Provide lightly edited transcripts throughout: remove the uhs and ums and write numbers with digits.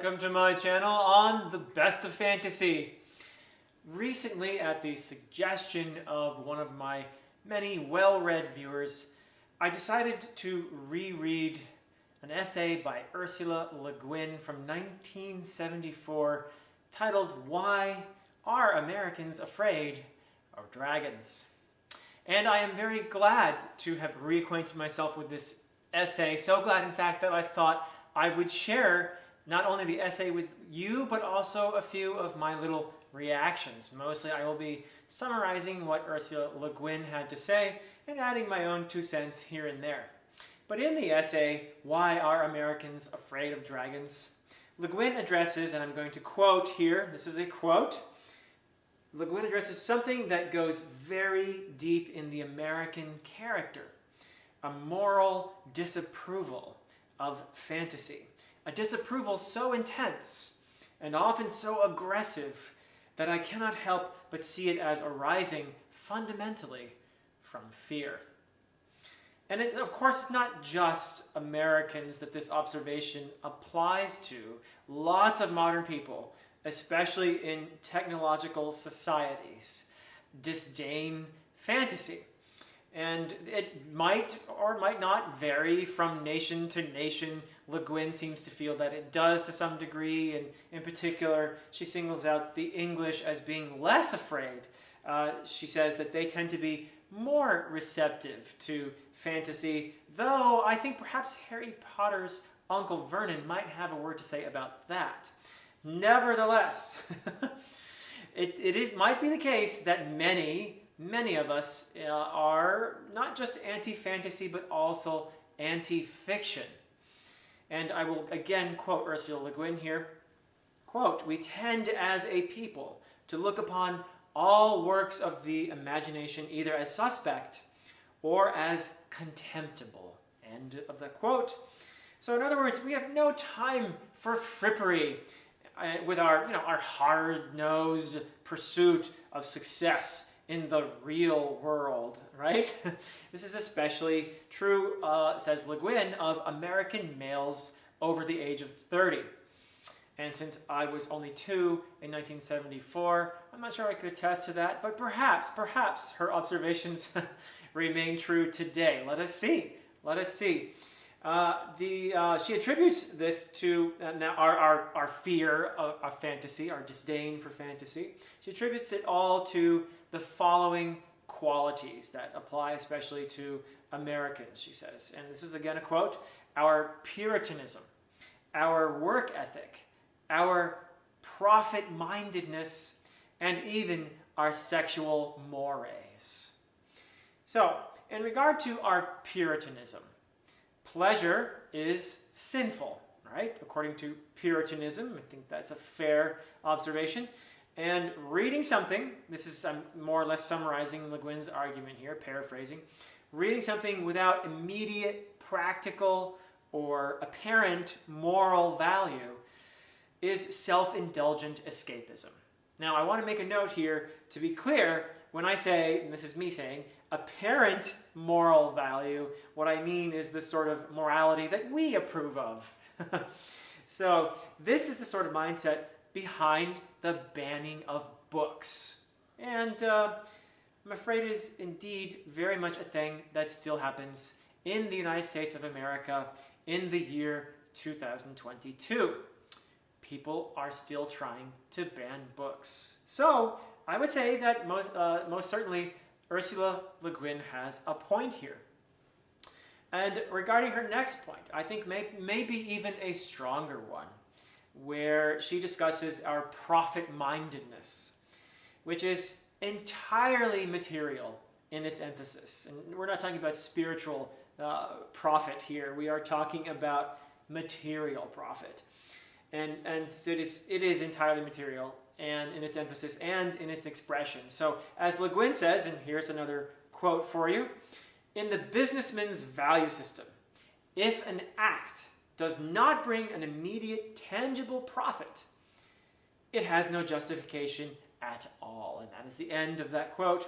Welcome to my channel on the best of fantasy. Recently, at the suggestion of one of my many well-read viewers, I decided to reread an essay by Ursula Le Guin from 1974 titled "Why Are Americans Afraid of Dragons?" And I am very glad to have reacquainted myself with this essay. So glad, in fact, that I thought I would share not only the essay with you, but also a few of my little reactions. Mostly I will be summarizing what Ursula Le Guin had to say and adding my own 2 cents here and there. But in the essay, "Why Are Americans Afraid of Dragons?" Le Guin addresses, and I'm going to quote here, this is a quote, Le Guin addresses something that goes very deep in the American character, a moral disapproval of fantasy. A disapproval so intense and often so aggressive that I cannot help but see it as arising fundamentally from fear. And it, of course, it's not just Americans that this observation applies to. Lots of modern people, especially in technological societies, disdain fantasy. And it might or might not vary from nation to nation. Le Guin seems to feel that it does to some degree, and in particular, she singles out the English as being less afraid. She says that they tend to be more receptive to fantasy, though I think perhaps Harry Potter's Uncle Vernon might have a word to say about that. Nevertheless, it might be the case that many of us are not just anti-fantasy, but also anti-fiction. And I will again quote Ursula Le Guin here. Quote, "We tend as a people to look upon all works of the imagination either as suspect or as contemptible." End of the quote. So in other words, we have no time for frippery with our hard-nosed pursuit of success in the real world, right? This is especially true, says Le Guin, of American males over the age of 30. And since I was only 2 in 1974, I'm not sure I could attest to that, but perhaps her observations remain true today. Let us see. Let us see. She attributes this to our fear of fantasy, our disdain for fantasy. She attributes it all to the following qualities that apply especially to Americans, she says. And this is again a quote: "Our Puritanism, our work ethic, our profit-mindedness, and even our sexual mores." So, in regard to our Puritanism, pleasure is sinful, right? According to Puritanism, I think that's a fair observation. And reading something, I'm more or less summarizing Le Guin's argument here, paraphrasing, reading something without immediate practical or apparent moral value is self-indulgent escapism. Now, I want to make a note here to be clear. When I say, and this is me saying, apparent moral value, what I mean is the sort of morality that we approve of. So this is the sort of mindset behind the banning of books. And I'm afraid it is indeed very much a thing that still happens in the United States of America in the year 2022. People are still trying to ban books. So I would say that most certainly Ursula Le Guin has a point here. And regarding her next point, I think maybe even a stronger one, where she discusses our profit-mindedness, which is entirely material in its emphasis. And we're not talking about spiritual profit here. We are talking about material profit. And so it is entirely material, and in its emphasis and in its expression. So as Le Guin says, and here's another quote for you, "In the businessman's value system, if an act does not bring an immediate tangible profit, it has no justification at all." And that is the end of that quote.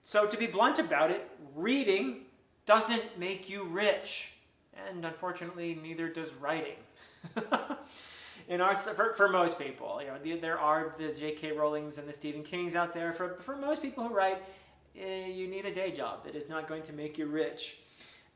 So to be blunt about it, reading doesn't make you rich. And unfortunately, neither does writing. for most people, there are the J.K. Rowlings and the Stephen Kings out there. For most people who write, you need a day job. It is not going to make you rich.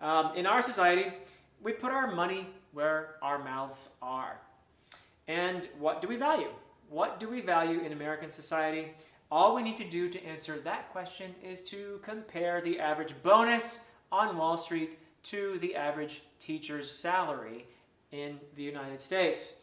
In our society, we put our money where our mouths are. And what do we value? What do we value in American society? All we need to do to answer that question is to compare the average bonus on Wall Street to the average teacher's salary in the United States.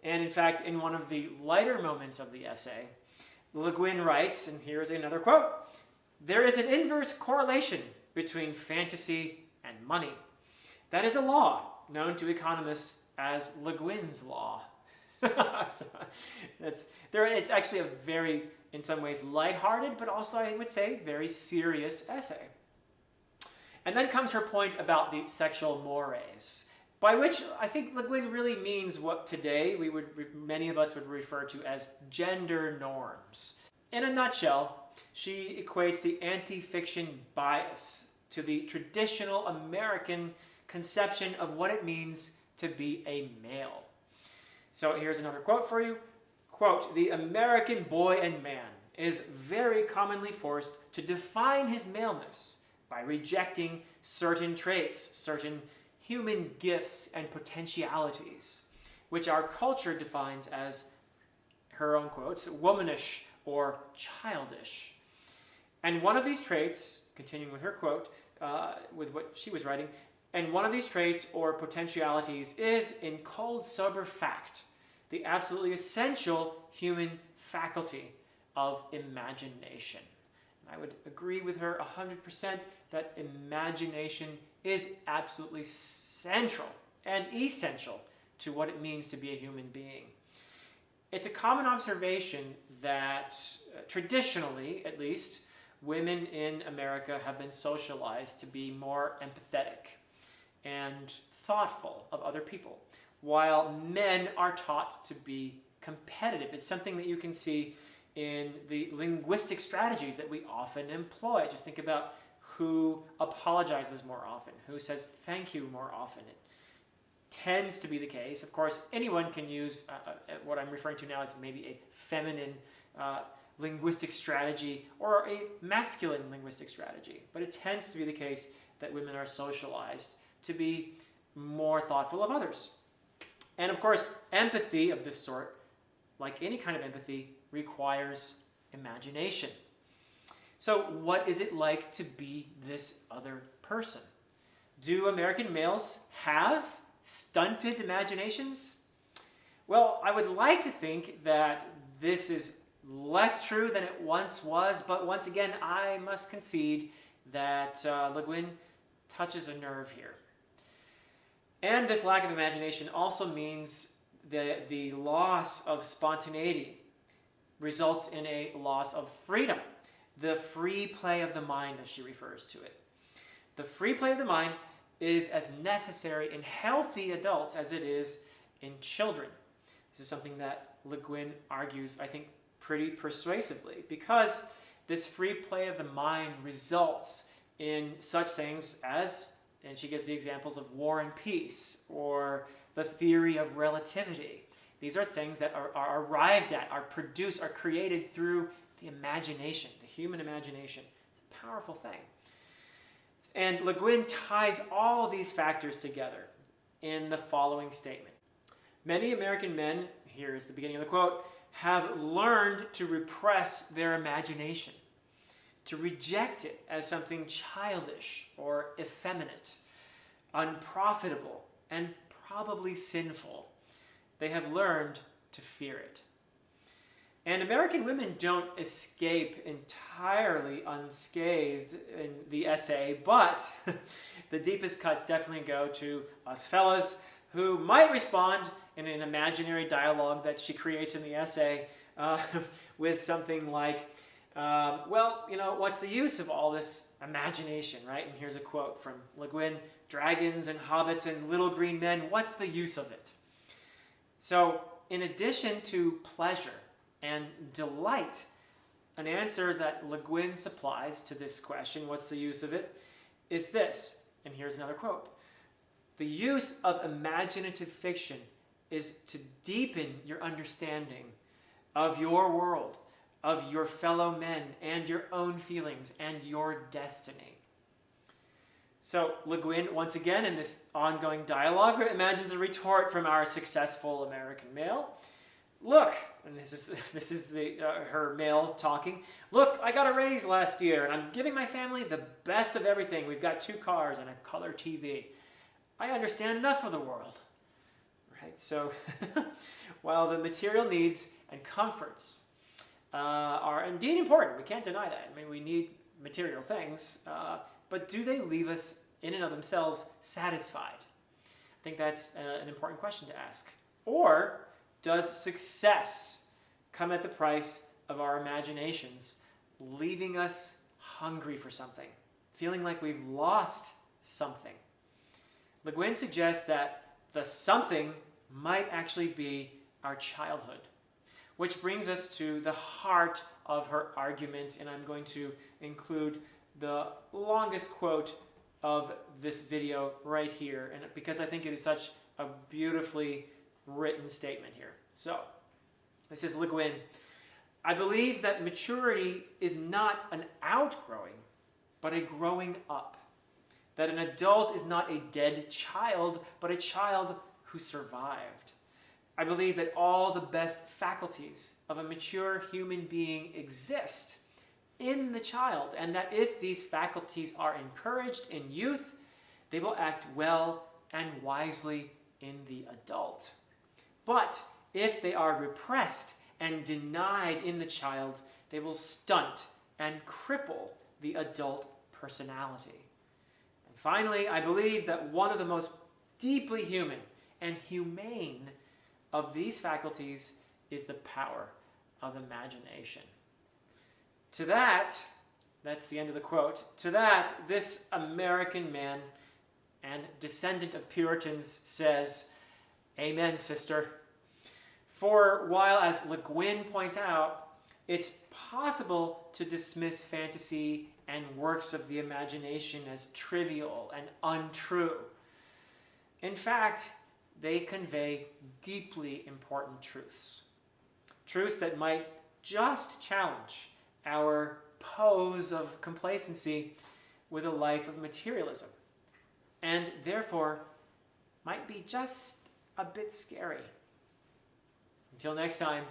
And in fact, in one of the lighter moments of the essay, Le Guin writes, and here's another quote, "There is an inverse correlation between fantasy and money. That is a law known to economists as Le Guin's Law." It's actually a very, in some ways, lighthearted, but also, I would say, very serious essay. And then comes her point about the sexual mores, by which I think Le Guin really means what today many of us would refer to as gender norms. In a nutshell, she equates the anti-fiction bias to the traditional American conception of what it means to be a male. So here's another quote for you. Quote, "The American boy and man is very commonly forced to define his maleness by rejecting certain traits, certain human gifts and potentialities, which our culture defines as," her own quotes, "womanish or childish." And one of these traits, continuing with her quote, with what she was writing, "and one of these traits or potentialities is, in cold, sober fact, the absolutely essential human faculty of imagination." And I would agree with her 100% that imagination is absolutely central and essential to what it means to be a human being. It's a common observation that traditionally, at least, women in America have been socialized to be more empathetic and thoughtful of other people, while men are taught to be competitive. It's something that you can see in the linguistic strategies that we often employ. Just think about who apologizes more often, who says thank you more often. It tends to be the case. Of course, anyone can use what I'm referring to now as maybe a feminine linguistic strategy or a masculine linguistic strategy. But it tends to be the case that women are socialized to be more thoughtful of others. And of course, empathy of this sort, like any kind of empathy, requires imagination. So what is it like to be this other person? Do American males have stunted imaginations? Well, I would like to think that this is less true than it once was, but once again, I must concede that Le Guin touches a nerve here. And this lack of imagination also means that the loss of spontaneity results in a loss of freedom. The free play of the mind, as she refers to it. The free play of the mind is as necessary in healthy adults as it is in children. This is something that Le Guin argues, I think, pretty persuasively, because this free play of the mind results in such things as, and she gives the examples of war and peace, or the theory of relativity. These are things that are arrived at, are produced, are created through the imagination, the human imagination. It's a powerful thing. And Le Guin ties all of these factors together in the following statement. Many American men, here is the beginning of the quote, have learned to repress their imagination, to reject it as something childish or effeminate, unprofitable, and probably sinful. They have learned to fear it. And American women don't escape entirely unscathed in the essay, but the deepest cuts definitely go to us fellas who might respond in an imaginary dialogue that she creates in the essay with something like, well, what's the use of all this imagination, right? And here's a quote from Le Guin, "Dragons and hobbits and little green men, what's the use of it?" So, in addition to pleasure and delight, an answer that Le Guin supplies to this question, what's the use of it, is this, and here's another quote. "The use of imaginative fiction is to deepen your understanding of your world, of your fellow men, and your own feelings, and your destiny. So Le Guin, once again, in this ongoing dialogue, imagines a retort from our successful American male. Look, and this is her male talking. Look, I got a raise last year, and I'm giving my family the best of everything. We've got 2 cars and a color TV. I understand enough of the world. Right? So, while the material needs and comforts are indeed important, we can't deny that. I mean, we need material things, but do they leave us in and of themselves satisfied? I think that's an important question to ask. Or does success come at the price of our imaginations, leaving us hungry for something, feeling like we've lost something? Le Guin suggests that the something might actually be our childhood, which brings us to the heart of her argument, and I'm going to include the longest quote of this video right here, and because I think it is such a beautifully written statement here. So, this is Le Guin. I believe that maturity is not an outgrowing, but a growing up. That an adult is not a dead child, but a child who survived. I believe that all the best faculties of a mature human being exist in the child, and that if these faculties are encouraged in youth, they will act well and wisely in the adult. But if they are repressed and denied in the child, they will stunt and cripple the adult personality. And finally, I believe that one of the most deeply human and humane of these faculties is the power of imagination. To that, that's the end of the quote, to that, this American man and descendant of Puritans says, "Amen, sister." For while, as Le Guin points out, it's possible to dismiss fantasy and works of the imagination as trivial and untrue, in fact, they convey deeply important truths. Truths that might just challenge our pose of complacency with a life of materialism, and therefore might be just a bit scary. Until next time.